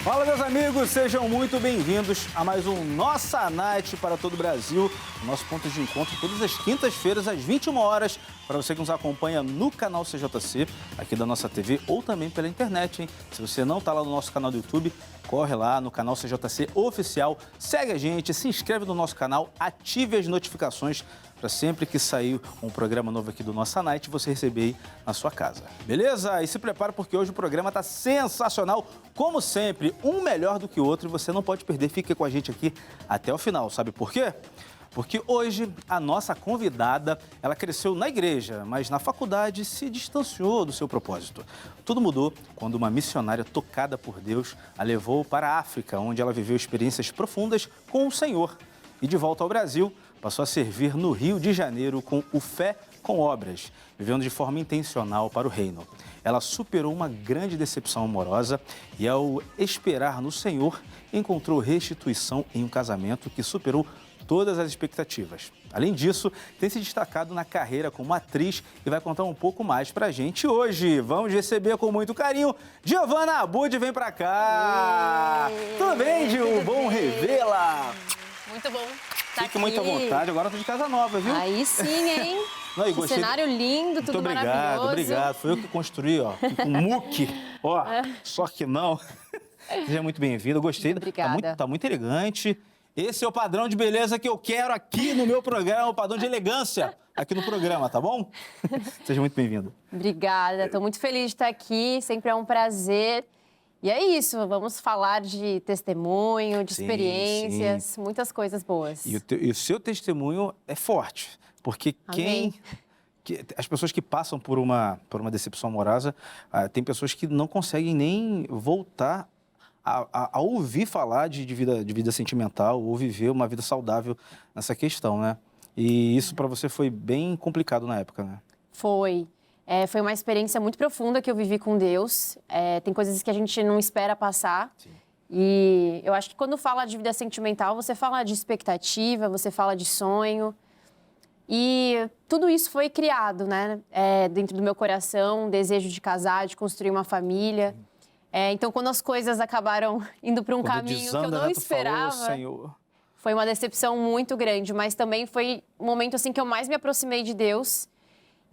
Fala, meus amigos, sejam muito bem-vindos a mais um Nossa Night para todo o Brasil. Nosso ponto de encontro todas as quintas-feiras, às 21 horas, para você que nos acompanha no canal CJC, aqui da nossa TV, ou também pela internet, hein? Se você não está lá no nosso canal do YouTube, corre lá no canal CJC Oficial, segue a gente, se inscreve no nosso canal, ative as notificações para sempre que sair um programa novo aqui do Nossa Night, você receber aí na sua casa. Beleza? E se prepara porque hoje o programa está sensacional, como sempre, um melhor do que o outro e você não pode perder. Fica com a gente aqui até o final. Sabe por quê? Porque hoje a nossa convidada, ela cresceu na igreja, mas na faculdade se distanciou do seu propósito. Tudo mudou quando uma missionária tocada por Deus a levou para a África, onde ela viveu experiências profundas com o Senhor. E de volta ao Brasil, passou a servir no Rio de Janeiro com o Fé com Obras, vivendo de forma intencional para o reino. Ela superou uma grande decepção amorosa e, ao esperar no Senhor, encontrou restituição em um casamento que superou todas as expectativas. Além disso, tem se destacado na carreira como atriz e vai contar um pouco mais pra gente hoje. Vamos receber com muito carinho Giovana Abud, vem pra cá! Tudo bem, Gil? Bom revê-la! Muito bom. Fique muito à vontade, agora eu tô de casa nova, viu? Aí sim, hein? Não, que cenário lindo, tudo muito maravilhoso. Obrigado. Foi eu que construí, ó. Com muque. Ó, só que não. Seja muito bem-vindo. Gostei. Obrigada. Tá muito elegante. Esse é o padrão de beleza que eu quero aqui no meu programa, o padrão de elegância aqui no programa, tá bom? Seja muito bem-vindo. Obrigada. Estou muito feliz de estar aqui. Sempre é um prazer. E é isso, vamos falar de testemunho, de experiências, muitas coisas boas. E o seu testemunho é forte, porque as pessoas que passam por uma decepção amorosa, tem pessoas que não conseguem nem voltar a ouvir falar de vida sentimental ou viver uma vida saudável nessa questão, né? E isso para você foi bem complicado na época, né? Foi. Foi uma experiência muito profunda que eu vivi com Deus. Tem coisas que a gente não espera passar. Sim. E eu acho que quando fala de vida sentimental, você fala de expectativa, você fala de sonho. E tudo isso foi criado, né? Dentro do meu coração, um desejo de casar, de construir uma família. Então, quando as coisas acabaram indo para um caminho que eu não esperava, Senhor, foi uma decepção muito grande. Mas também foi um momento assim, que eu mais me aproximei de Deus.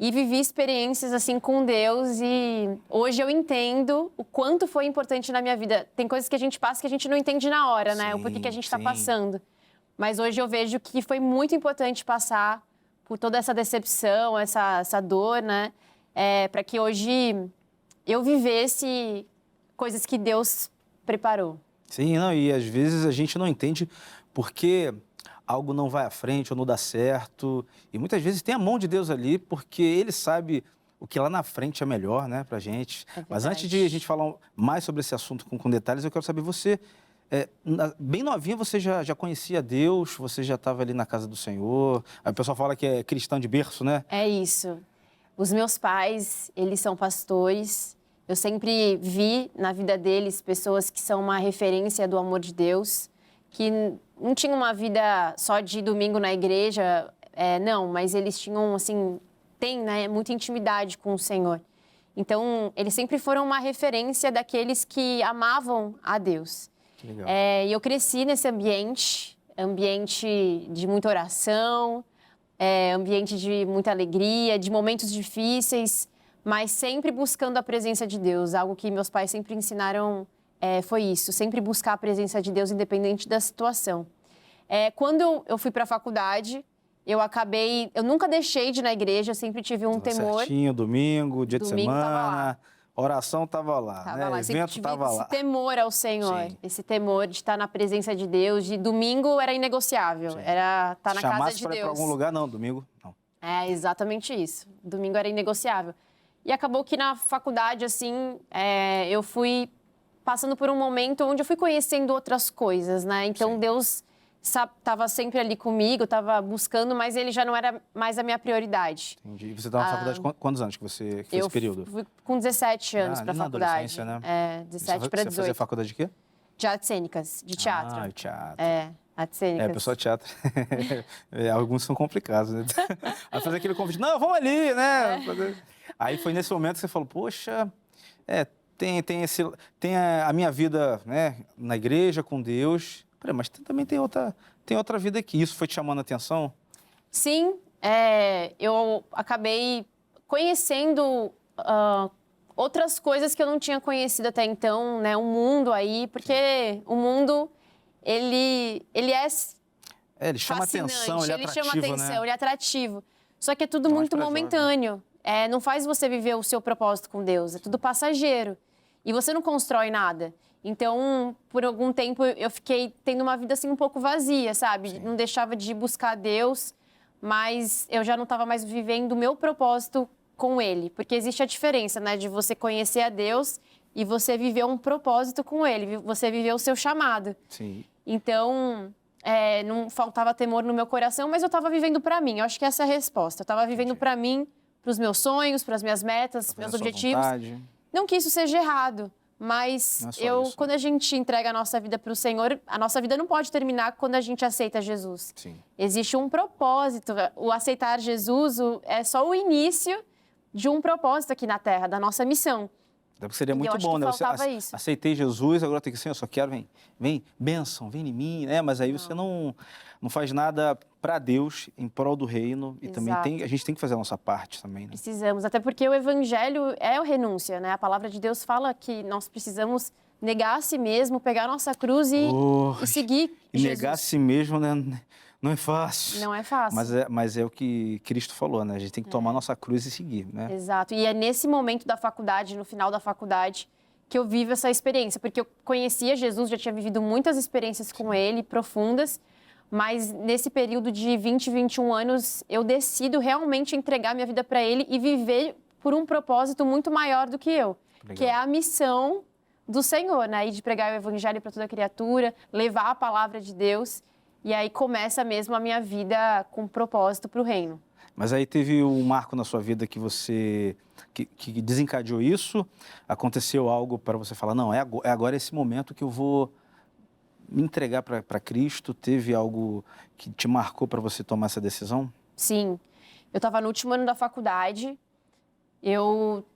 E vivi experiências assim com Deus e hoje eu entendo o quanto foi importante na minha vida. Tem coisas que a gente passa que a gente não entende na hora, né? O porquê que a gente está passando. Mas hoje eu vejo que foi muito importante passar por toda essa decepção, essa dor, né? Para que hoje eu vivesse coisas que Deus preparou. Sim, não, e às vezes a gente não entende porque algo não vai à frente ou não dá certo. E muitas vezes tem a mão de Deus ali, porque Ele sabe o que lá na frente é melhor, né, pra gente. Mas antes de a gente falar mais sobre esse assunto com detalhes, eu quero saber, você, bem novinha, você já conhecia Deus? Você já estava ali na casa do Senhor? Aí o pessoal fala que é cristão de berço, né? É isso. Os meus pais, eles são pastores. Eu sempre vi na vida deles pessoas que são uma referência do amor de Deus, que não tinham uma vida só de domingo na igreja, não, mas eles tinham, assim, né, muita intimidade com o Senhor. Então, eles sempre foram uma referência daqueles que amavam a Deus. Que legal. E eu cresci nesse ambiente de muita oração, ambiente de muita alegria, de momentos difíceis, mas sempre buscando a presença de Deus, algo que meus pais sempre ensinaram. Foi isso, sempre buscar a presença de Deus independente da situação. Quando eu fui para a faculdade, eu nunca deixei de ir na igreja, eu sempre tive um temor. Certinho, domingo, dia de semana, oração estava lá, Tava lá. Evento estava lá. Esse temor ao Senhor, esse temor de estar na presença de Deus, de domingo era inegociável, era estar na casa de Deus. Chamasse para ir para algum lugar, não, domingo não. É exatamente isso, domingo era inegociável. E acabou que na faculdade, assim, eu fui passando por um momento onde eu fui conhecendo outras coisas, né? Então, sim, Deus estava sempre ali comigo, estava buscando, mas Ele já não era mais a minha prioridade. Entendi. E você estava na faculdade quantos anos que você fez esse período? Eu fui com 17 anos para a faculdade. Né? 17 para 18. Você fazia faculdade de quê? De artes cênicas, de teatro. Ah, teatro. Artes cênicas. Pessoal de teatro. Alguns são complicados, né? Aí fazer aquele convite, não, vamos ali, né? Aí foi nesse momento que você falou, poxa, tem a minha vida, né, na igreja, com Deus, mas também tem outra vida aqui. Isso foi te chamando a atenção? Sim, eu acabei conhecendo outras coisas que eu não tinha conhecido até então, né? O mundo aí, porque o mundo, ele é ele chama atenção, ele é atrativo, chama atenção, né? ele é atrativo. Só que é tudo muito momentâneo. Não faz você viver o seu propósito com Deus, é tudo passageiro. E você não constrói nada. Então, por algum tempo, eu fiquei tendo uma vida assim um pouco vazia, sabe? Sim. Não deixava de buscar Deus, mas eu já não estava mais vivendo o meu propósito com Ele. Porque existe a diferença, né? De você conhecer a Deus e você viver um propósito com Ele. Você viver o seu chamado. Sim. Então, não faltava temor no meu coração, mas eu estava vivendo para mim. Eu acho que essa é a resposta. Eu estava vivendo para mim, para os meus sonhos, para as minhas metas, meus objetivos. Vontade. Não que isso seja errado, mas quando a gente entrega a nossa vida para o Senhor, a nossa vida não pode terminar quando a gente aceita Jesus. Sim. Existe um propósito. O aceitar Jesus é só o início de um propósito aqui na Terra, da nossa missão. Seria muito bom, né? Você aceitei Jesus, agora tem que ser, eu só quero, vem, bênção, vem em mim, né? Mas aí você não faz nada para Deus, em prol do reino. E Exato. Também a gente tem que fazer a nossa parte também, né? Precisamos, até porque o evangelho é a renúncia, né? A palavra de Deus fala que nós precisamos negar a si mesmo, pegar a nossa cruz e seguir e Jesus. Negar a si mesmo, né? Não é fácil. Não é fácil. Mas é o que Cristo falou, né? A gente tem que tomar nossa cruz e seguir, né? Exato. E é nesse momento da faculdade, no final da faculdade, que eu vivo essa experiência. Porque eu conhecia Jesus, já tinha vivido muitas experiências com Ele, profundas. Mas nesse período de 20, 21 anos, eu decido realmente entregar minha vida para Ele e viver por um propósito muito maior do que eu. Legal. Que é a missão do Senhor, né? E de pregar o evangelho para toda criatura, levar a palavra de Deus. E aí começa mesmo a minha vida com propósito para o reino. Mas aí teve um marco na sua vida que você que desencadeou isso? Aconteceu algo para você falar, não, é agora esse momento que eu vou me entregar para Cristo? Teve algo que te marcou para você tomar essa decisão? Sim. Eu estava no último ano da faculdade. Eu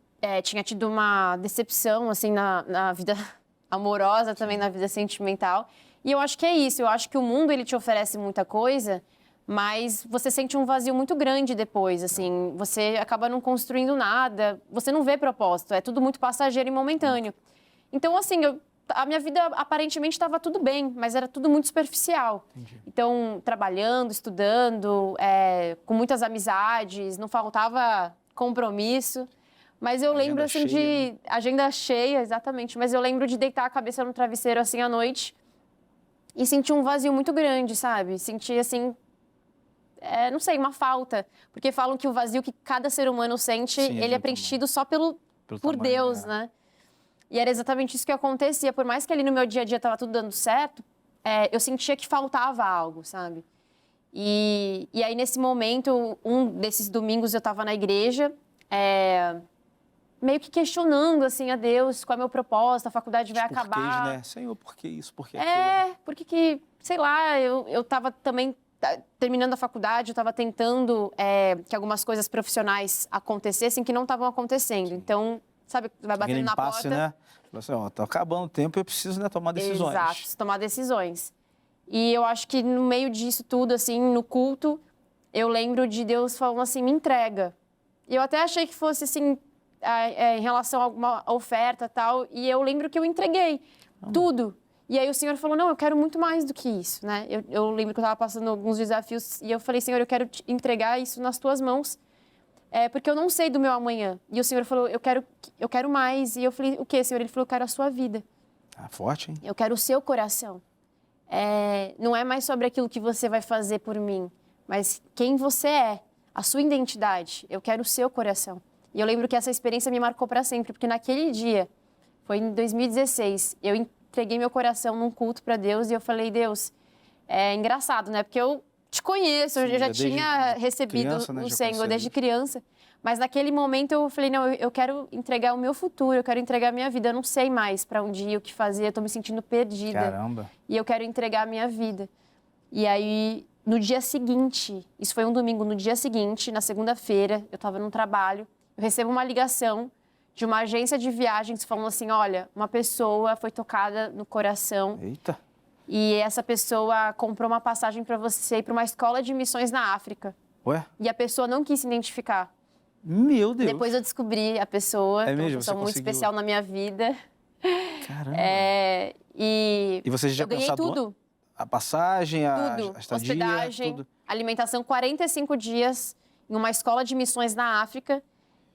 tinha tido uma decepção assim, na vida amorosa, também na vida sentimental. E eu acho que é isso, eu acho que o mundo ele te oferece muita coisa, mas você sente um vazio muito grande depois, assim, você acaba não construindo nada, você não vê propósito, é tudo muito passageiro e momentâneo. Então, assim, a minha vida aparentemente estava tudo bem, mas era tudo muito superficial. Entendi. Então, trabalhando, estudando, com muitas amizades, não faltava compromisso. Mas eu lembro, assim, de... Agenda cheia, exatamente. Mas eu lembro de deitar a cabeça no travesseiro, assim, à noite e sentir um vazio muito grande, sabe? Sentir, assim, não sei, uma falta. Porque falam que o vazio que cada ser humano sente, ele é preenchido só por tamanho, Deus, né? E era exatamente isso que acontecia. Por mais que ali no meu dia a dia estava tudo dando certo, eu sentia que faltava algo, sabe? E aí, nesse momento, um desses domingos eu estava na igreja, meio que questionando, assim, a Deus, qual é o meu propósito, a faculdade vai acabar. Né? Senhor, por que isso, por que aquilo? Porque que, sei lá, eu estava também terminando a faculdade, eu estava tentando que algumas coisas profissionais acontecessem que não estavam acontecendo. Sim. Então, sabe, vai batendo na porta. Né? Assim, tá acabando o tempo, eu preciso, né, tomar decisões. Exato, preciso tomar decisões. E eu acho que no meio disso tudo, assim, no culto, eu lembro de Deus falando assim, me entrega. E eu até achei que fosse, assim, em relação a alguma oferta e tal, e eu lembro que eu entreguei tudo. E aí o Senhor falou, não, eu quero muito mais do que isso, né? Eu lembro que eu estava passando alguns desafios e eu falei, Senhor, eu quero te entregar isso nas tuas mãos, porque eu não sei do meu amanhã. E o Senhor falou, eu quero mais. E eu falei, o quê, Senhor? Ele falou, eu quero a sua vida. Forte, hein? Eu quero o seu coração. Não é mais sobre aquilo que você vai fazer por mim, mas quem você é, a sua identidade. Eu quero o seu coração. E eu lembro que essa experiência me marcou para sempre, porque naquele dia, foi em 2016, eu entreguei meu coração num culto para Deus e eu falei, Deus, é engraçado, né? Porque eu te conheço, eu já tinha recebido criança, né? O Senhor desde criança. Mas naquele momento eu falei, não, eu quero entregar o meu futuro, eu quero entregar a minha vida. Eu não sei mais para onde ir, o que fazer, eu estou me sentindo perdida. Caramba! E eu quero entregar a minha vida. E aí, no dia seguinte, isso foi um domingo, no dia seguinte, na segunda-feira, eu estava num trabalho, eu recebo uma ligação de uma agência de viagens falando assim, olha, uma pessoa foi tocada no coração. Eita. E essa pessoa comprou uma passagem para você ir para uma escola de missões na África. Ué? E a pessoa não quis se identificar. Meu Deus. Depois eu descobri a pessoa, É que é uma mesmo? pessoa Você muito conseguiu? especial na minha vida. Caramba. E E você já eu ganhei pensado tudo. a passagem, Tudo. a estadia, Hospedagem, tudo? alimentação, 45 dias em uma escola de missões na África,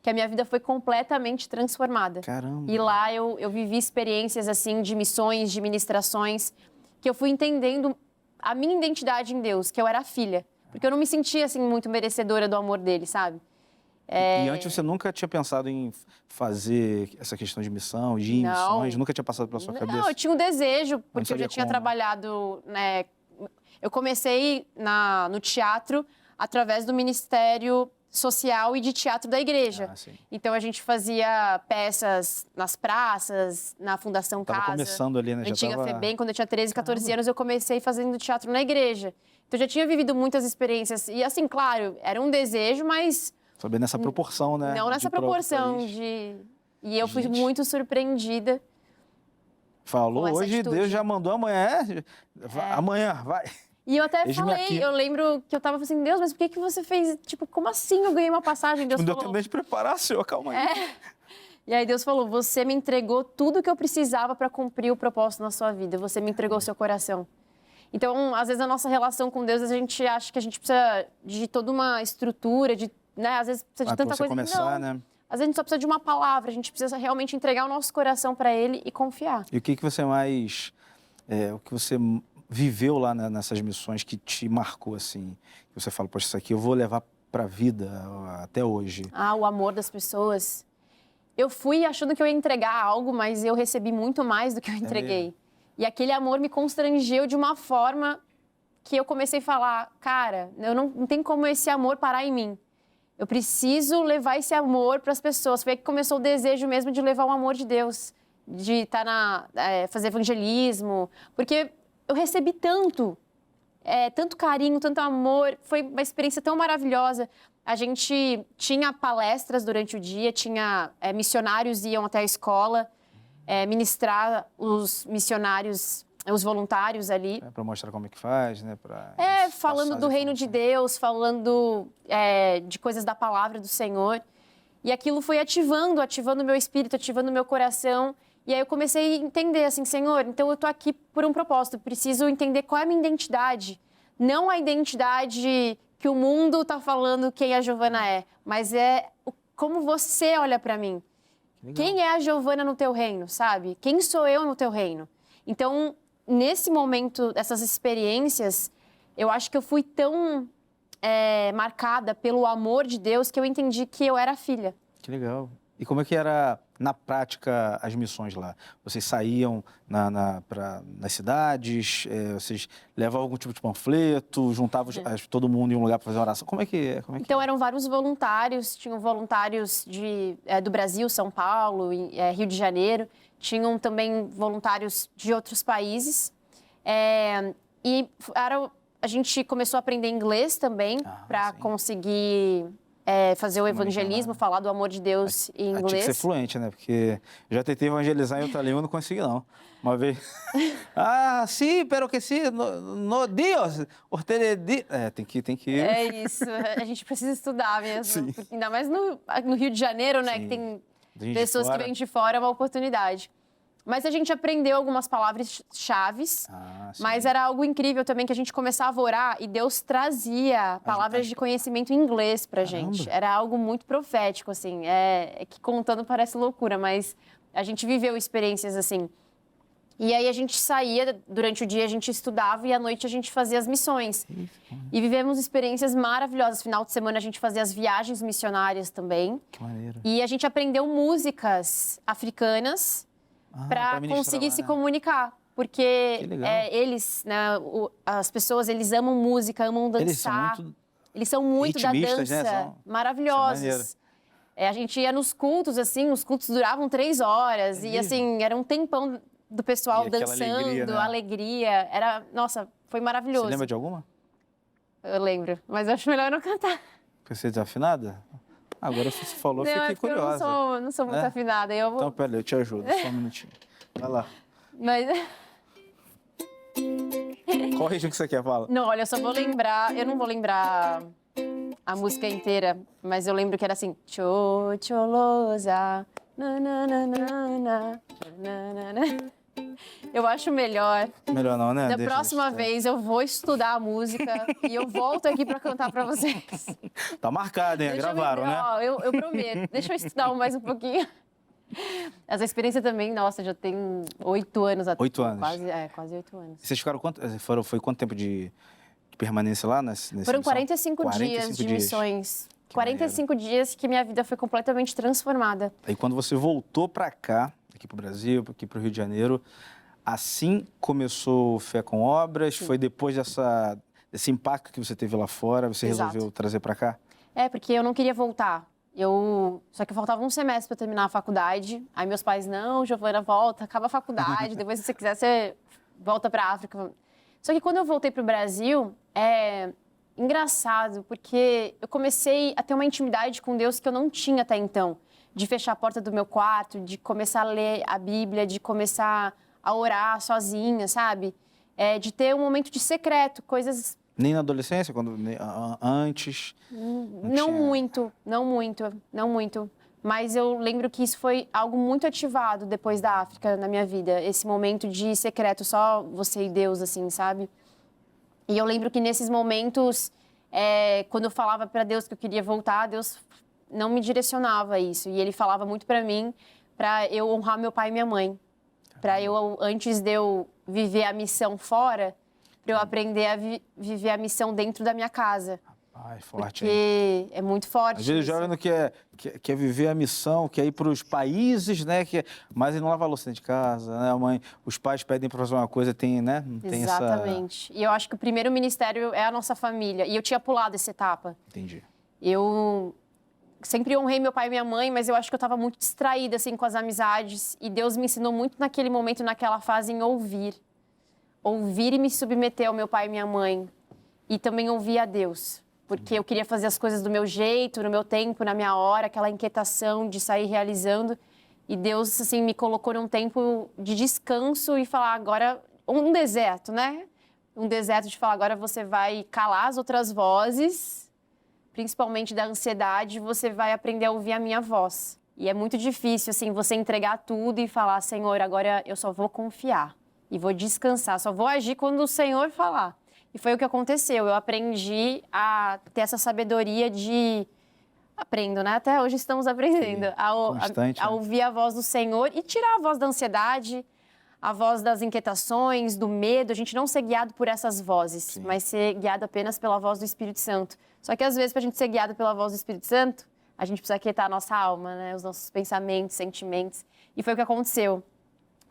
que a minha vida foi completamente transformada. Caramba. E lá eu vivi experiências assim de missões, de ministrações, que eu fui entendendo a minha identidade em Deus, que eu era filha. Porque eu não me sentia assim muito merecedora do amor dele, sabe? E antes você nunca tinha pensado em fazer essa questão de missão, de ir em Não. missões? Nunca tinha passado pela sua cabeça? Não, eu tinha um desejo, porque eu sabia já tinha como. trabalhado, né? Eu comecei no teatro através do Ministério Social e de Teatro da Igreja. Ah, sim. Então a gente fazia peças nas praças, na Fundação Tava Casa. começando ali, né? Na Já antiga tava... FEBEM, quando eu tinha 13, 14 anos, eu comecei fazendo teatro na igreja. Então eu já tinha vivido muitas experiências. E assim, claro, era um desejo, mas Saber nessa proporção, né? não nessa De ir pra outro proporção país. E eu fui Gente. muito surpreendida. Falou, com essa hoje atitude. Deus já mandou amanhã. Amanhã, vai. E eu até Eis-me aqui. falei, eu lembro que eu tava assim, Deus, mas por que você fez? Tipo, como assim eu ganhei uma passagem? Deus Não deu falou. tempo nem de preparar, senhor. Calma aí. E aí Deus falou, você me entregou tudo que eu precisava para cumprir o propósito na sua vida. Você me entregou o seu coração. Então, às vezes, a nossa relação com Deus, a gente acha que a gente precisa de toda uma estrutura, né? Às vezes precisa de Pra tanta você coisa. começar, Não. né? Às vezes a gente só precisa de uma palavra, a gente precisa realmente entregar o nosso coração para Ele e confiar. E o que você mais... o que você viveu lá nessas missões que te marcou, assim? Que você fala, poxa, isso aqui eu vou levar pra vida até hoje. O amor das pessoas. Eu fui achando que eu ia entregar algo, mas eu recebi muito mais do que eu entreguei. E aquele amor me constrangeu de uma forma que eu comecei a falar, cara, eu não tem como esse amor parar em mim. Eu preciso levar esse amor para as pessoas. Foi aí que começou o desejo mesmo de levar o amor de Deus, de estar fazer evangelismo, porque eu recebi tanto carinho, tanto amor. Foi uma experiência tão maravilhosa. A gente tinha palestras durante o dia, tinha missionários iam até a escola ministrar os missionários, os voluntários ali. Para mostrar como é que faz, né? Falando do reino de Deus, falando de coisas da palavra do Senhor. E aquilo foi ativando o meu espírito, ativando o meu coração. E aí eu comecei a entender, assim, Senhor, então eu tô aqui por um propósito, preciso entender qual é a minha identidade. Não a identidade que o mundo tá falando quem a Giovana é, mas como você olha para mim. Quem é a Giovana no teu reino, sabe? Quem sou eu no teu reino? Então, nesse momento, essas experiências, eu acho que eu fui tão marcada pelo amor de Deus que eu entendi que eu era filha. Que legal. E como é que era, na prática, as missões lá? Vocês saíam nas cidades? Vocês levavam algum tipo de panfleto? Juntavam todo mundo em um lugar para fazer uma oração? Como é que é? Então, eram vários voluntários. Tinham voluntários do Brasil, São Paulo, Rio de Janeiro. Tinham também voluntários de outros países. A gente começou a aprender inglês também para conseguir fazer o evangelismo, falar do amor de Deus em inglês. Tinha que ser fluente, né? Porque eu já tentei evangelizar em outra língua e não consegui, não. Uma vez... sim, pero que sim, no Dios, tem que... É isso, a gente precisa estudar mesmo. Porque ainda mais no Rio de Janeiro, né? Que tem pessoas que vêm de fora, é uma oportunidade. Mas a gente aprendeu algumas palavras-chave, mas era algo incrível também que a gente começava a orar e Deus trazia palavras de conhecimento em inglês pra gente. Era algo muito profético, assim. Que contando parece loucura, mas a gente viveu experiências assim. E aí a gente saía, durante o dia a gente estudava e à noite a gente fazia as missões. E vivemos experiências maravilhosas. Final de semana a gente fazia as viagens missionárias também. Que maneiro. E a gente aprendeu músicas africanas para conseguir se comunicar. Porque eles, né, as pessoas, eles amam música, amam dançar. Eles são muito da dança, né? Maravilhosos. A gente ia nos cultos, assim, os cultos duravam 3 horas. E, assim, era um tempão do pessoal dançando, alegria. Nossa, foi maravilhoso. Você lembra de alguma? Eu lembro, mas eu acho melhor não cantar. Porque você é desafinada? Agora você falou, Não, fiquei é porque curiosa. eu não sou muito afinada. Eu vou... Então, pera aí, eu te ajudo, só um minutinho. Vai lá. Mas... Qual ritmo que você quer? Fala. Não, olha, eu só vou lembrar... Eu não vou lembrar a música inteira, mas eu lembro que era assim... Cholosa, nananana, nananana. Eu acho melhor. Melhor não, né? Da Deixa próxima isso, vez eu vou estudar a música e eu volto aqui para cantar para vocês. Tá marcado, hein? Deixa eu Gravaram, me- né? ó, eu prometo. Deixa eu estudar mais um pouquinho. Essa experiência também, nossa, já tem 8 anos. 8 anos. Quase 8 anos. Vocês ficaram foi quanto tempo de permanência lá nessa Foram missão? 45 dias de missões. Que 45 dias que minha vida foi completamente transformada. Aí quando você voltou pra cá, aqui pro Brasil, aqui pro Rio de Janeiro, assim começou o Fé com Obras? Sim. Foi depois desse impacto que você teve lá fora, você Exato. resolveu trazer pra cá? É, porque eu não queria voltar. Só que faltava um semestre para terminar a faculdade. Aí meus pais, não, Giovana, volta, acaba a faculdade, depois se você quiser, você volta para a África. Só que quando eu voltei para o Brasil, é engraçado, porque eu comecei a ter uma intimidade com Deus que eu não tinha até então. De fechar a porta do meu quarto, de começar a ler a Bíblia, de começar a orar sozinha, sabe? De ter um momento de secreto, coisas... Nem na adolescência, antes? Não muito. Mas eu lembro que isso foi algo muito ativado depois da África na minha vida. Esse momento de secreto, só você e Deus, assim, sabe? E eu lembro que nesses momentos, quando eu falava para Deus que eu queria voltar, Deus não me direcionava a isso. E Ele falava muito para mim, para eu honrar meu pai e minha mãe. Para eu, antes de eu viver a missão fora, para eu aprender a viver a missão dentro da minha casa. Ai, forte, Porque hein? é muito forte. Às vezes o jovem não quer viver a missão, quer ir para os países, né? Mas ele não lava a louça dentro de casa, né? A mãe, os pais pedem para fazer uma coisa, tem, né? Não tem Exatamente. E eu acho que o primeiro ministério é a nossa família. E eu tinha pulado essa etapa. Entendi. Eu sempre honrei meu pai e minha mãe, mas eu acho que eu estava muito distraída, assim, com as amizades. E Deus me ensinou muito naquele momento, naquela fase, em ouvir. Ouvir e me submeter ao meu pai e minha mãe. E também ouvir a Deus. Porque eu queria fazer as coisas do meu jeito, no meu tempo, na minha hora, aquela inquietação de sair realizando. E Deus, assim, me colocou num tempo de descanso e falar agora... Um deserto, né? Um deserto de falar agora você vai calar as outras vozes, principalmente da ansiedade, você vai aprender a ouvir a minha voz. E é muito difícil, assim, você entregar tudo e falar, Senhor, agora eu só vou confiar e vou descansar, só vou agir quando o Senhor falar. E foi o que aconteceu. Eu aprendi a ter essa sabedoria de... Aprendo, né? Até hoje estamos aprendendo. A ouvir a voz do Senhor e tirar a voz da ansiedade, a voz das inquietações, do medo. A gente não ser guiado por essas vozes, Sim. mas ser guiado apenas pela voz do Espírito Santo. Só que, às vezes, para a gente ser guiado pela voz do Espírito Santo, a gente precisa aquietar a nossa alma, né? Os nossos pensamentos, sentimentos. E foi o que aconteceu.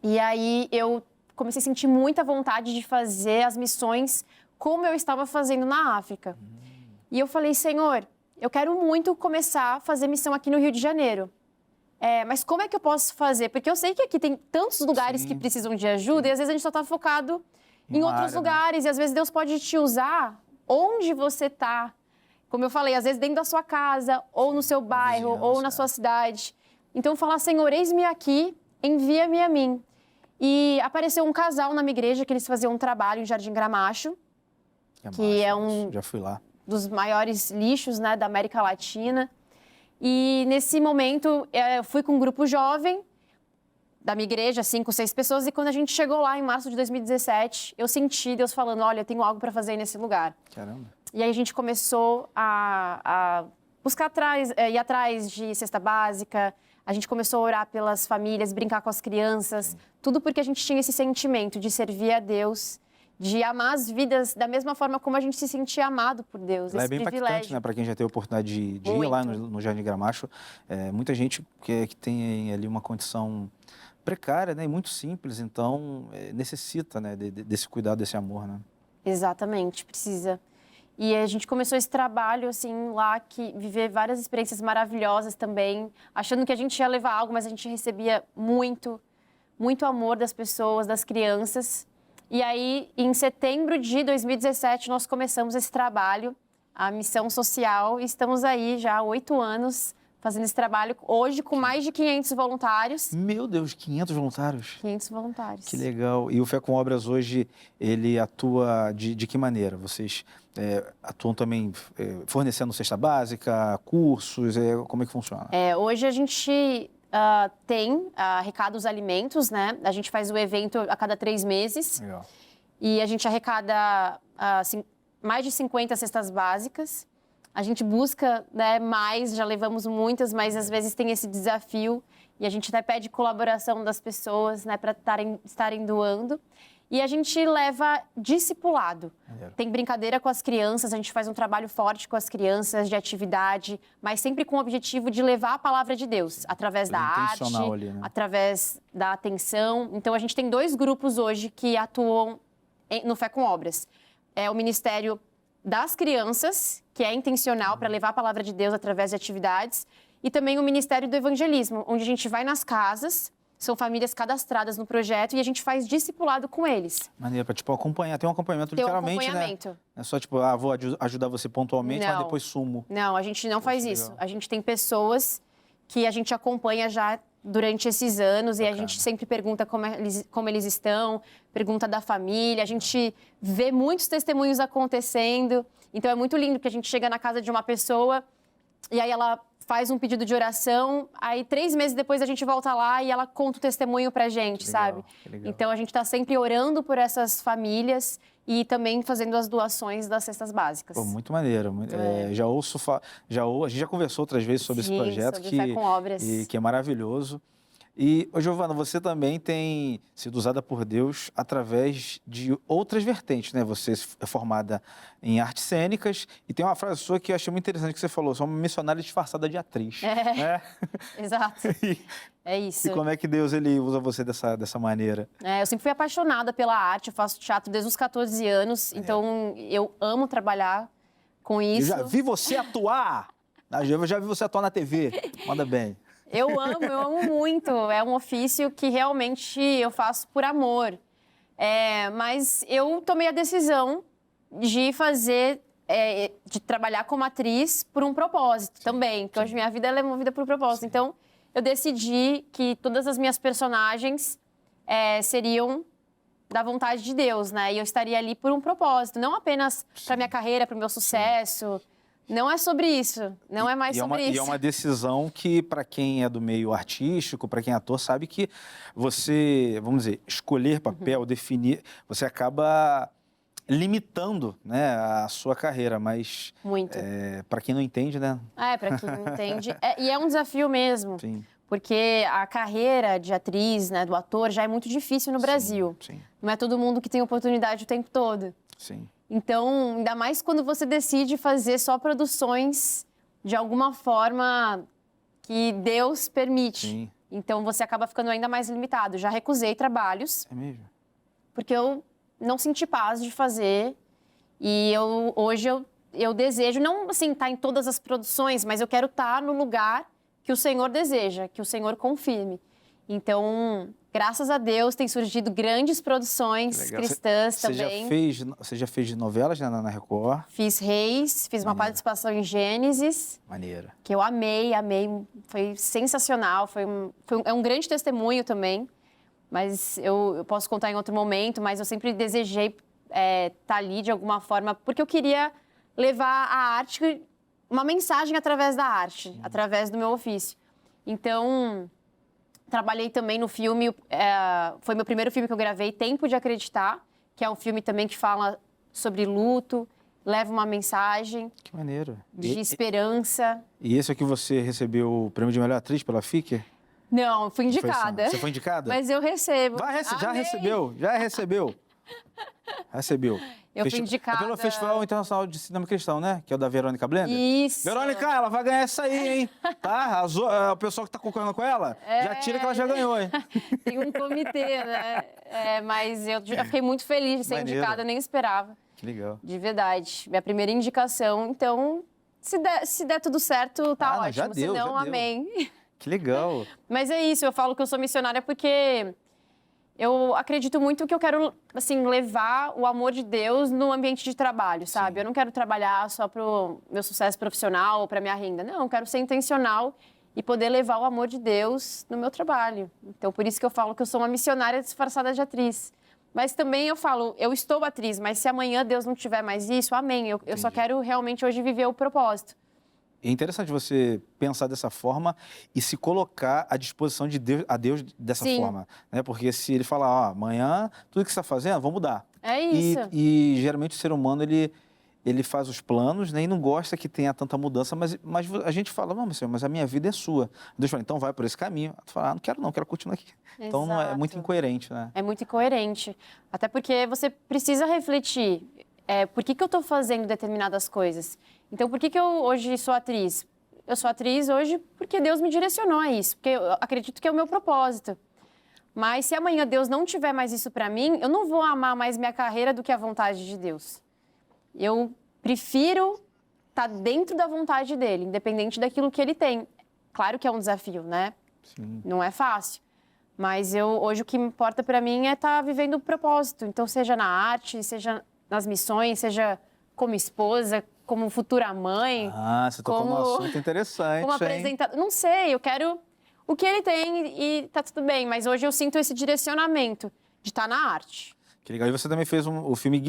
E aí, eu comecei a sentir muita vontade de fazer as missões como eu estava fazendo na África. E eu falei, Senhor, eu quero muito começar a fazer missão aqui no Rio de Janeiro. Mas como é que eu posso fazer? Porque eu sei que aqui tem tantos lugares Sim. que precisam de ajuda e às vezes a gente só está focado em Uma outros área, lugares. E às vezes Deus pode te usar onde você está. Como eu falei, às vezes dentro da sua casa, ou no seu bairro, ou na sua cidade. Então falar, Senhor, eis-me aqui, envia-me a mim. E apareceu um casal na minha igreja que eles faziam um trabalho em Jardim Gramacho, que é um Já fui lá. dos maiores lixos, né, da América Latina. E nesse momento eu fui com um grupo jovem da minha igreja, 5, 6 pessoas, e quando a gente chegou lá em março de 2017, eu senti Deus falando, olha, eu tenho algo para fazer nesse lugar. Caramba. E aí a gente começou a buscar ir atrás de cesta básica, a gente começou a orar pelas famílias, brincar com as crianças, tudo porque a gente tinha esse sentimento de servir a Deus, de amar as vidas da mesma forma como a gente se sentia amado por Deus, Lá esse é bem privilégio. impactante, né? Para quem já teve a oportunidade de ir lá no Jardim Gramacho, muita gente que tem ali uma condição precária, né? E muito simples, então necessita, né? Desse cuidado, desse amor, né? Exatamente, precisa. E a gente começou esse trabalho, assim, lá, viver várias experiências maravilhosas também, achando que a gente ia levar algo, mas a gente recebia muito, muito amor das pessoas, das crianças. E aí, em setembro de 2017, nós começamos esse trabalho, a missão social, e estamos aí já há 8 anos fazendo esse trabalho hoje com mais de 500 voluntários. Meu Deus, 500 voluntários? 500 voluntários. Que legal. E o Fé com Obras hoje, ele atua de que maneira? Vocês atuam também fornecendo cesta básica, cursos, como é que funciona? Hoje a gente tem arrecada os alimentos, né? A gente faz o evento a cada 3 meses. Legal. E a gente arrecada mais de 50 cestas básicas. A gente busca, né, mais, já levamos muitas, mas às vezes tem esse desafio. E a gente até pede colaboração das pessoas, né, para estarem doando. E a gente leva discipulado. Tem brincadeira com as crianças, a gente faz um trabalho forte com as crianças, de atividade, mas sempre com o objetivo de levar a palavra de Deus, através da arte, ali, né? através da atenção. Então, a gente tem 2 grupos hoje que atuam no Fé com Obras. É o Ministério das Crianças, que é intencional para levar a palavra de Deus através de atividades, e também o Ministério do Evangelismo, onde a gente vai nas casas, são famílias cadastradas no projeto e a gente faz discipulado com eles. Maneira, para acompanhar, tem um acompanhamento literalmente, né? Não é só vou ajudar você pontualmente, mas depois sumo. Não, a gente não faz isso. A gente tem pessoas que a gente acompanha já durante esses anos. Bacana. E a gente sempre pergunta como eles estão, pergunta da família, a gente vê muitos testemunhos acontecendo. Então é muito lindo que a gente chega na casa de uma pessoa e aí ela faz um pedido de oração, aí 3 meses depois a gente volta lá e ela conta o testemunho pra gente, sabe? Então a gente tá sempre orando por essas famílias e também fazendo as doações das cestas básicas. Pô, muito maneiro. A gente já conversou outras vezes sobre esse projeto sobre Fé com Obras. Que é maravilhoso. E, Giovana, você também tem sido usada por Deus através de outras vertentes, né? Você é formada em artes cênicas e tem uma frase sua que eu achei muito interessante que você falou, sou uma missionária disfarçada de atriz. Exato. É isso. E como é que Deus ele usa você dessa maneira? Eu sempre fui apaixonada pela arte, eu faço teatro desde os 14 anos, então eu amo trabalhar com isso. Eu já vi você atuar! Eu já vi você atuar na TV. Manda bem. Eu amo muito. É um ofício que realmente eu faço por amor. Mas eu tomei a decisão de de trabalhar como atriz por um propósito também. Porque hoje minha vida ela é movida por um propósito. Sim. Então, eu decidi que todas as minhas personagens seriam da vontade de Deus, né? E eu estaria ali por um propósito. Não apenas para minha carreira, para o meu sucesso. Sim. Não é sobre isso, não é mais sobre isso. E é uma decisão que, para quem é do meio artístico, para quem é ator, sabe que você, vamos dizer, escolher papel, definir, você acaba limitando, né, a sua carreira, mas... Muito. Para quem não entende, né? Para quem não entende. E é um desafio mesmo. Sim. Porque a carreira de atriz, né, do ator, já é muito difícil no Brasil. Sim. Não é todo mundo que tem oportunidade o tempo todo. Sim. Então, ainda mais quando você decide fazer só produções de alguma forma que Deus permite. Sim. Então, você acaba ficando ainda mais limitado. Já recusei trabalhos. É mesmo? Porque eu não senti paz de fazer. E hoje eu desejo, não assim, estar em todas as produções, mas eu quero estar no lugar que o Senhor deseja, que o Senhor confirme. Então, graças a Deus, tem surgido grandes produções cristãs também. Você já fez novelas, né, na Record? Fiz Reis, fiz uma participação em Gênesis. Maneira. Que eu amei. Foi sensacional, é um grande testemunho também. Mas eu posso contar em outro momento, mas eu sempre desejei estar ali de alguma forma, porque eu queria levar a arte, uma mensagem através da arte, sim, através do meu ofício. Então... Trabalhei também no filme, foi meu primeiro filme que eu gravei, Tempo de Acreditar, que é um filme também que fala sobre luto, leva uma mensagem. Que maneiro. De esperança. E esse aqui você recebeu o prêmio de melhor atriz pela FIC? Não, fui indicada. Você foi indicada? Mas eu recebo. Já recebeu. Recebeu. Eu fui indicada. Pelo Festival Internacional de Cinema Cristão, né? Que é o da Verônica Blender. Isso. Verônica, ela vai ganhar essa aí, hein? Tá? O pessoal que tá concorrendo com ela, já tira que ela já ganhou, hein? Tem um comitê, né? Mas eu fiquei muito feliz de ser indicada, eu nem esperava. Que legal. De verdade. Minha primeira indicação, então, se der tudo certo, tá ótimo. Já deu, se não, amém. Que legal. Mas é isso, eu falo que eu sou missionária porque Eu acredito muito que eu quero, assim, levar o amor de Deus no ambiente de trabalho, sabe? Sim. Eu não quero trabalhar só pro meu sucesso profissional ou pra minha renda. Não, eu quero ser intencional e poder levar o amor de Deus no meu trabalho. Então, por isso que eu falo que eu sou uma missionária disfarçada de atriz. Mas também eu falo, eu estou atriz, mas se amanhã Deus não tiver mais isso, amém. Eu só quero realmente hoje viver o propósito. É interessante você pensar dessa forma e se colocar à disposição de Deus, a Deus dessa Sim. forma, né? Porque se ele falar, ó, amanhã tudo que você está fazendo, vamos mudar. É isso. E geralmente o ser humano, ele faz os planos, né, e não gosta que tenha tanta mudança, mas a gente fala, não, Senhor, mas a minha vida é sua. Deus fala, então vai por esse caminho. Tu fala, não quero não, quero continuar aqui. Então não é muito Exato. incoerente, né? É muito incoerente. Até porque você precisa refletir. Por que eu estou fazendo determinadas coisas? Então, por que eu hoje sou atriz? Eu sou atriz hoje porque Deus me direcionou a isso. Porque eu acredito que é o meu propósito. Mas se amanhã Deus não tiver mais isso para mim, eu não vou amar mais minha carreira do que a vontade de Deus. Eu prefiro estar dentro da vontade dele, independente daquilo que ele tem. Claro que é um desafio, né? Sim. Não é fácil. Mas hoje o que importa para mim é estar vivendo o propósito. Então, seja na arte, seja nas missões, seja como esposa, como futura mãe. Ah, você tocou num assunto interessante, como apresentadora. Não sei, eu quero o que ele tem e tá tudo bem. Mas hoje eu sinto esse direcionamento de estar na arte. Que legal. E você também fez o filme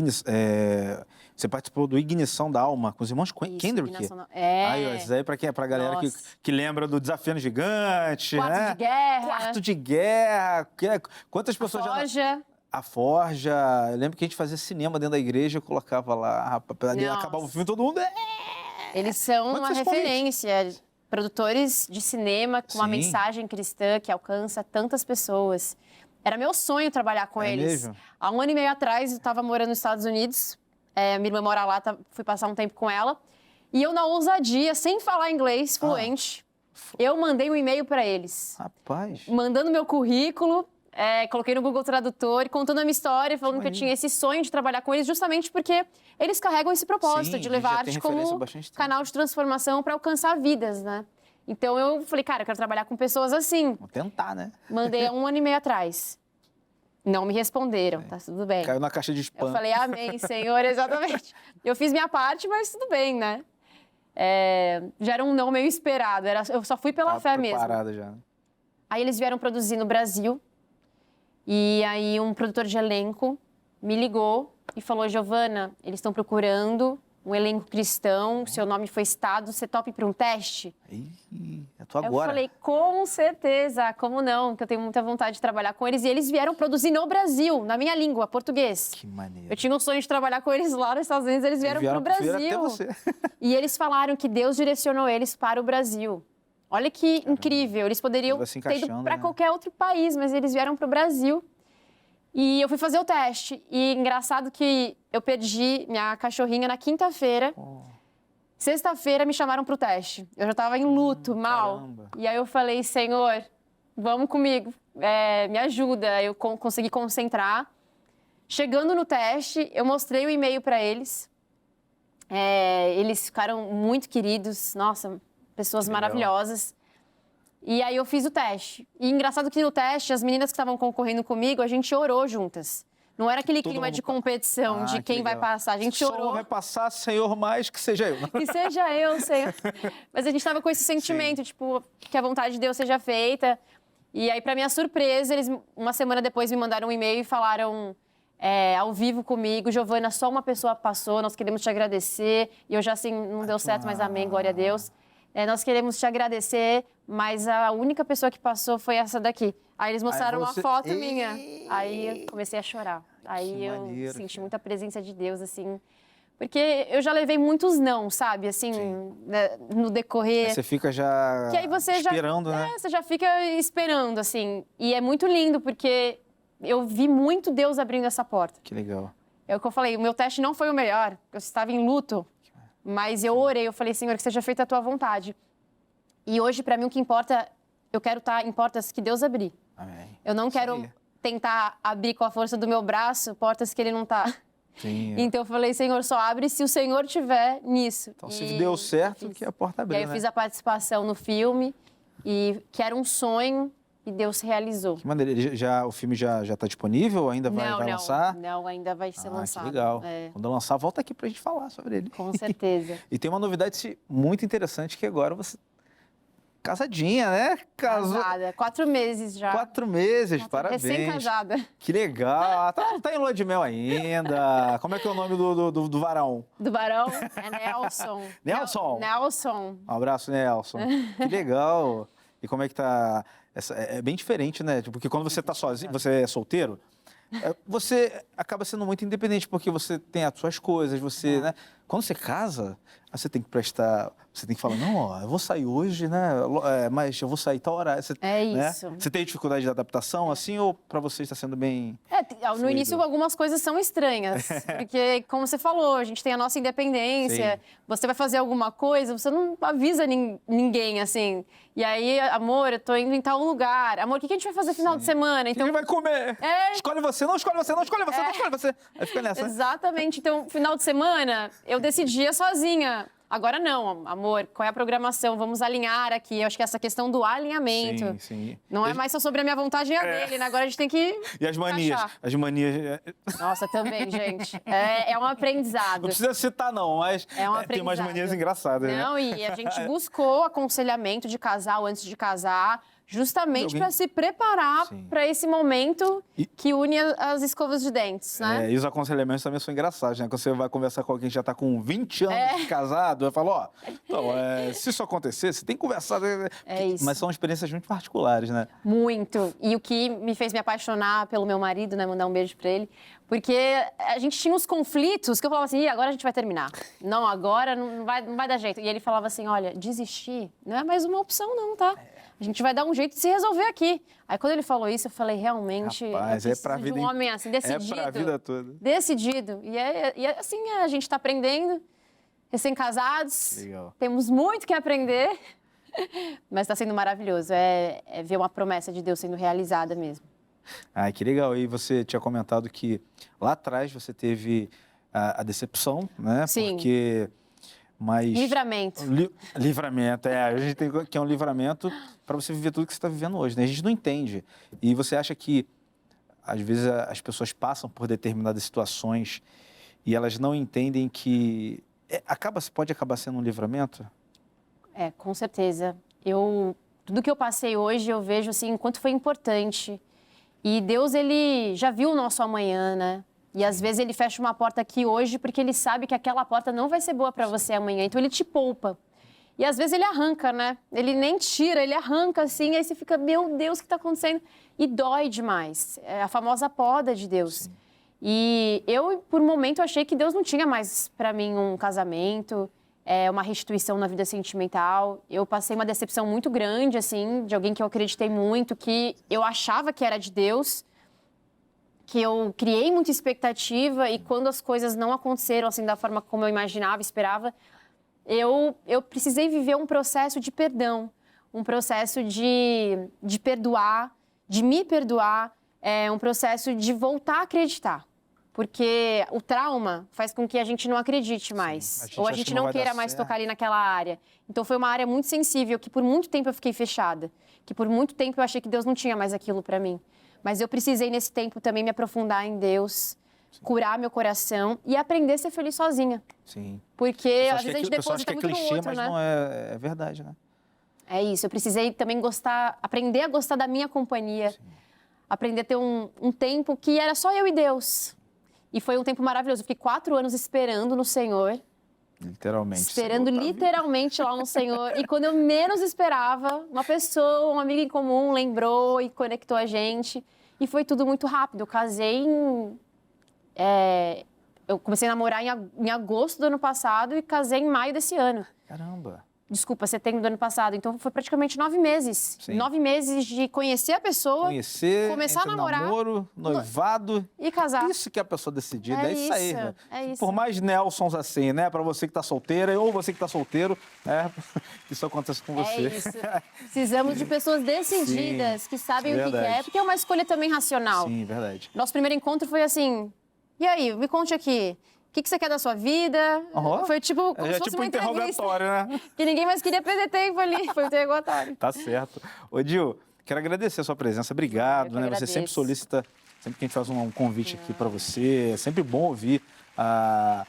você participou do Ignição da Alma com os irmãos Kendrick. Aí, ó, isso aí pra galera que lembra do Desafiando Gigante, Quarto né? de Guerra. Quarto de Guerra. Quantas pessoas Forja. A Forja. Eu lembro que a gente fazia cinema dentro da igreja, eu colocava lá, rapaz, acabava o filme, todo mundo... Eles são uma referência. Produtores de cinema com uma mensagem cristã que alcança tantas pessoas. Era meu sonho trabalhar com eles. Mesmo? Há 1 ano e meio atrás, eu estava morando nos Estados Unidos. Minha irmã mora lá, fui passar um tempo com ela. E eu, na ousadia, sem falar inglês fluente, eu mandei um e-mail para eles. Rapaz. Mandando meu currículo, coloquei no Google Tradutor, contando a minha história, falando que eu tinha esse sonho de trabalhar com eles, justamente porque eles carregam esse propósito de levar arte como canal de transformação para alcançar vidas, né? Então, eu falei, cara, eu quero trabalhar com pessoas assim. Vou tentar, né? Mandei há 1 ano e meio atrás. Não me responderam, tá tudo bem. Caiu na caixa de spam. Eu falei, amém, Senhor, exatamente. Eu fiz minha parte, mas tudo bem, né? Já era um não meio esperado, eu só fui pela fé mesmo. Já. Aí eles vieram produzir no Brasil, e aí um produtor de elenco me ligou e falou, Giovana, eles estão procurando um elenco cristão, seu nome foi citado, você topa para um teste? É tu agora. Eu falei, com certeza, como não, que eu tenho muita vontade de trabalhar com eles. E eles vieram produzir no Brasil, na minha língua, português. Que maneiro. Eu tinha um sonho de trabalhar com eles lá nos Estados Unidos, eles vieram para o Brasil. Até você. E eles falaram que Deus direcionou eles para o Brasil. Olha que incrível, eles poderiam ter ido para qualquer outro país, mas eles vieram para o Brasil. E eu fui fazer o teste. E engraçado que eu perdi minha cachorrinha na quinta-feira. Sexta-feira me chamaram pro teste. Eu já estava em luto, mal. Caramba. E aí eu falei, Senhor, vamos comigo, me ajuda. Eu consegui concentrar. Chegando no teste, eu mostrei o e-mail para eles. Eles ficaram muito queridos, nossa, pessoas maravilhosas. E aí eu fiz o teste. E engraçado que no teste, as meninas que estavam concorrendo comigo, a gente orou juntas. Não era aquele clima de competição, de quem vai passar. A gente orou. Só vai passar, Senhor, mais que seja eu. Que seja eu, Senhor. Mas a gente estava com esse sentimento, tipo, que a vontade de Deus seja feita. E aí, para minha surpresa, eles, uma semana depois, me mandaram um e-mail e falaram ao vivo comigo, Giovana, só uma pessoa passou, nós queremos te agradecer. E eu já, assim, não deu certo, mas amém, glória a Deus. Nós queremos te agradecer, mas a única pessoa que passou foi essa daqui. Aí eles mostraram uma foto minha. Aí eu comecei a chorar. Aí eu senti muita presença de Deus, assim. Porque eu já levei muitos não, sabe? Assim, no decorrer. Você fica já que aí você esperando, né? Você já fica esperando, assim. E é muito lindo, porque eu vi muito Deus abrindo essa porta. Que legal. É o que eu falei, o meu teste não foi o melhor. Eu estava em luto. Mas eu orei, eu falei, Senhor, que seja feita a tua vontade. E hoje, para mim, o que importa, eu quero estar em portas que Deus abrir. Amém. Eu não quero tentar abrir com a força do meu braço portas que Ele não está. Então eu falei, Senhor, só abre se o Senhor estiver nisso. Então, se deu certo, que a porta abriu, E aí eu fiz a participação no filme, e que era um sonho. e Deus realizou. Que maneira. O filme já está disponível? Ainda vai lançar? Não, ainda vai ser lançado. Que legal. É. Quando lançar, volta aqui pra gente falar sobre ele. Com certeza. E tem uma novidade muito interessante que agora você... Casadinha, né? Casada. 4 meses já. 4 meses, parabéns. Recém-casada. Que legal. Tá em lua de mel ainda. Como é que é o nome do varão? Do varão é Nelson. Nelson? Nelson. Um abraço, Nelson. Que legal. E como é que tá... É bem diferente, né? Porque quando você tá sozinho, você é solteiro, você acaba sendo muito independente, porque você tem as suas coisas, você, né? Quando você casa, você tem que prestar... Você tem que falar, não, ó, eu vou sair hoje, né? Mas eu vou sair tal horário. Você, isso. Você tem dificuldade de adaptação, assim, ou para você está sendo bem no fluido? início, algumas coisas são estranhas. Porque, como você falou, a gente tem a nossa independência. Sim. Você vai fazer alguma coisa, você não avisa ninguém, assim. E aí, amor, eu tô indo em tal lugar. Amor, o que a gente vai fazer no final de semana? Então, o que a gente vai comer? Escolhe você, não escolhe você, não escolhe você, não escolhe você. Aí fica nessa. Exatamente. Então, final de semana, eu decidia sozinha. Agora não, amor, qual é a programação? Vamos alinhar aqui. Eu acho que essa questão do alinhamento sim. Não é mais só sobre a minha vontade e a dele, né? Agora a gente tem que E as manias? encaixar. As manias... Nossa, também, gente. É um aprendizado. Não precisa citar, não, mas tem umas aprendizado. manias engraçadas, né? Não, e a gente buscou aconselhamento de casal antes de casar, justamente para se preparar para esse momento que une as escovas de dentes, né? E os aconselhamentos também são engraçados, né? Quando você vai conversar com alguém que já está com 20 anos de casado, vai falar, então, se isso acontecer, você tem que conversar. Isso. Mas são experiências muito particulares, né? Muito. E o que me fez me apaixonar pelo meu marido, né? Mandar um beijo para ele. Porque a gente tinha uns conflitos que eu falava assim, agora a gente vai terminar. Não, agora não vai dar jeito. E ele falava assim, olha, desistir não é mais uma opção não, tá? A gente vai dar um jeito de se resolver aqui. Aí quando ele falou isso, eu falei, realmente, rapaz, eu preciso de um homem assim, decidido. É pra vida toda. Decidido. E assim, a gente tá aprendendo, recém-casados. Legal. Temos muito que aprender, mas está sendo maravilhoso. É ver uma promessa de Deus sendo realizada mesmo. Ai, que legal. E você tinha comentado que lá atrás você teve a decepção, né? Sim. Porque... Mas... Livramento. Livramento, a gente tem que é um livramento para você viver tudo que você está vivendo hoje, né? A gente não entende. E você acha que, às vezes, as pessoas passam por determinadas situações e elas não entendem que pode acabar sendo um livramento? Com certeza. Tudo que eu passei hoje, eu vejo assim, o quanto foi importante. E Deus, ele já viu o nosso amanhã, né? E às vezes ele fecha uma porta aqui hoje porque ele sabe que aquela porta não vai ser boa para você amanhã. Então ele te poupa. E às vezes ele arranca, né? Ele nem tira, ele arranca assim, aí você fica, meu Deus, o que está acontecendo? E dói demais. É a famosa poda de Deus. Sim. E eu, por um momento, achei que Deus não tinha mais para mim um casamento, uma restituição na vida sentimental. Eu passei uma decepção muito grande, assim, de alguém que eu acreditei muito, que eu achava que era de Deus, que eu criei muita expectativa e quando as coisas não aconteceram assim da forma como eu imaginava, esperava, eu precisei viver um processo de perdão, um processo de perdoar, de me perdoar, um processo de voltar a acreditar. Porque o trauma faz com que a gente não acredite mais, ou a gente não queira mais tocar ali naquela área. Então foi uma área muito sensível que por muito tempo eu fiquei fechada, que por muito tempo eu achei que Deus não tinha mais aquilo para mim. Mas eu precisei, nesse tempo, também me aprofundar em Deus, curar meu coração e aprender a ser feliz sozinha. Sim. Porque, às vezes, a gente deposita muito clichê, no outro, mas né? não é verdade, né? É isso. Eu precisei também aprender a gostar da minha companhia. Sim. Aprender a ter um tempo que era só eu e Deus. E foi um tempo maravilhoso. Eu fiquei 4 anos esperando no Senhor. Literalmente. Esperando literalmente lá no Senhor. E quando eu menos esperava, uma pessoa, um amigo em comum lembrou e conectou a gente. E foi tudo muito rápido. Eu casei eu comecei a namorar em agosto do ano passado e casei em maio desse ano. Caramba! Desculpa, setembro do ano passado. Então, foi praticamente 9 meses. Sim. 9 meses de conhecer a pessoa, começar a namorar, namoro, noivado e casar. Isso que é a pessoa decidida, é isso aí. Né? É isso. Por mais Nelsons assim, né? Para você que tá solteira ou você que tá solteiro, isso acontece com você. É isso. Precisamos de pessoas decididas, sim, que sabem o que quer, porque é uma escolha também racional. Sim, verdade. Nosso primeiro encontro foi assim, e aí, me conte aqui. O que você quer da sua vida? Uhum. Foi tipo como se fosse tipo uma interrogatório, né? Que ninguém mais queria perder tempo ali. Foi um interrogatório. Tá certo. Ô, Dil, Quero agradecer a sua presença. Obrigado, né? Você sempre solicita, sempre que a gente faz um convite aqui para você, é sempre bom ouvir a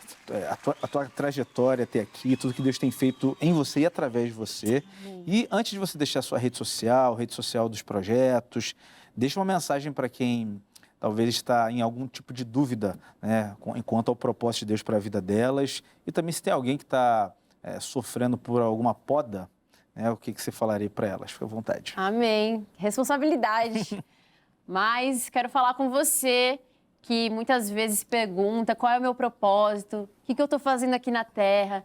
tua trajetória até aqui, tudo que Deus tem feito em você e através de você. E antes de você deixar a sua rede social dos projetos, deixa uma mensagem para quem talvez está em algum tipo de dúvida, né, quanto ao propósito de Deus para a vida delas. E também se tem alguém que está sofrendo por alguma poda, né, o que você falaria para elas? Fica à vontade. Amém. Responsabilidade. Mas quero falar com você que muitas vezes pergunta qual é o meu propósito, o que eu estou fazendo aqui na Terra.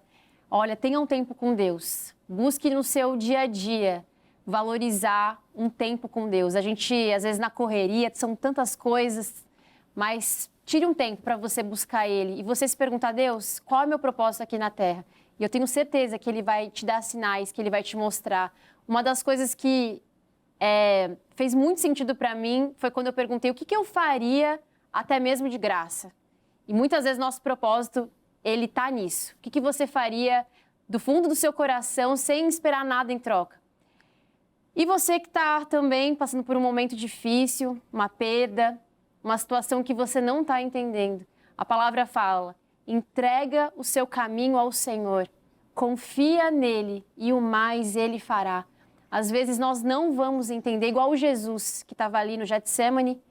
Olha, tenha um tempo com Deus. Busque no seu dia a dia valorizar um tempo com Deus. A gente, às vezes, na correria, são tantas coisas, mas tire um tempo para você buscar Ele e você se perguntar, Deus, qual é o meu propósito aqui na Terra? E eu tenho certeza que Ele vai te dar sinais, que Ele vai te mostrar. Uma das coisas que fez muito sentido para mim foi quando eu perguntei o que eu faria até mesmo de graça. E muitas vezes nosso propósito, ele está nisso. O que você faria do fundo do seu coração sem esperar nada em troca? E você que está também passando por um momento difícil, uma perda, uma situação que você não está entendendo. A palavra fala, entrega o seu caminho ao Senhor, confia nele e o mais ele fará. Às vezes nós não vamos entender, igual o Jesus que estava ali no Getsemane,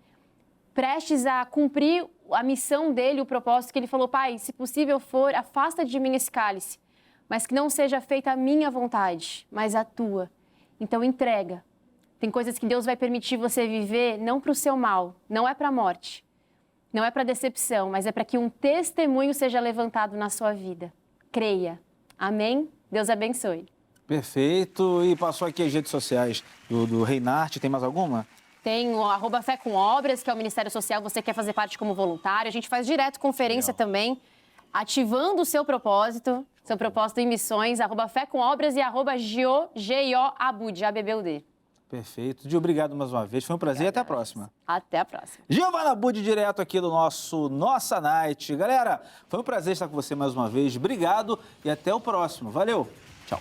prestes a cumprir a missão dele, o propósito que ele falou, Pai, se possível for, afasta de mim esse cálice, mas que não seja feita a minha vontade, mas a tua. Então entrega. Tem coisas que Deus vai permitir você viver não para o seu mal, não é para a morte, não é para a decepção, mas é para que um testemunho seja levantado na sua vida. Creia. Amém? Deus abençoe. Perfeito. E passou aqui as redes sociais do Reinarte, tem mais alguma? Tem o @Fé com Obras, que é o Ministério Social, você quer fazer parte como voluntário. A gente faz direto conferência também, ativando o seu propósito em missões, @Fé com Obras e @GIOABUD, ABBUD. Perfeito. Gi, obrigado mais uma vez. Foi um prazer e até a próxima. Até a próxima. Giovana Abud, direto aqui do nosso Nossa Night. Galera, foi um prazer estar com você mais uma vez. Obrigado e até o próximo. Valeu. Tchau.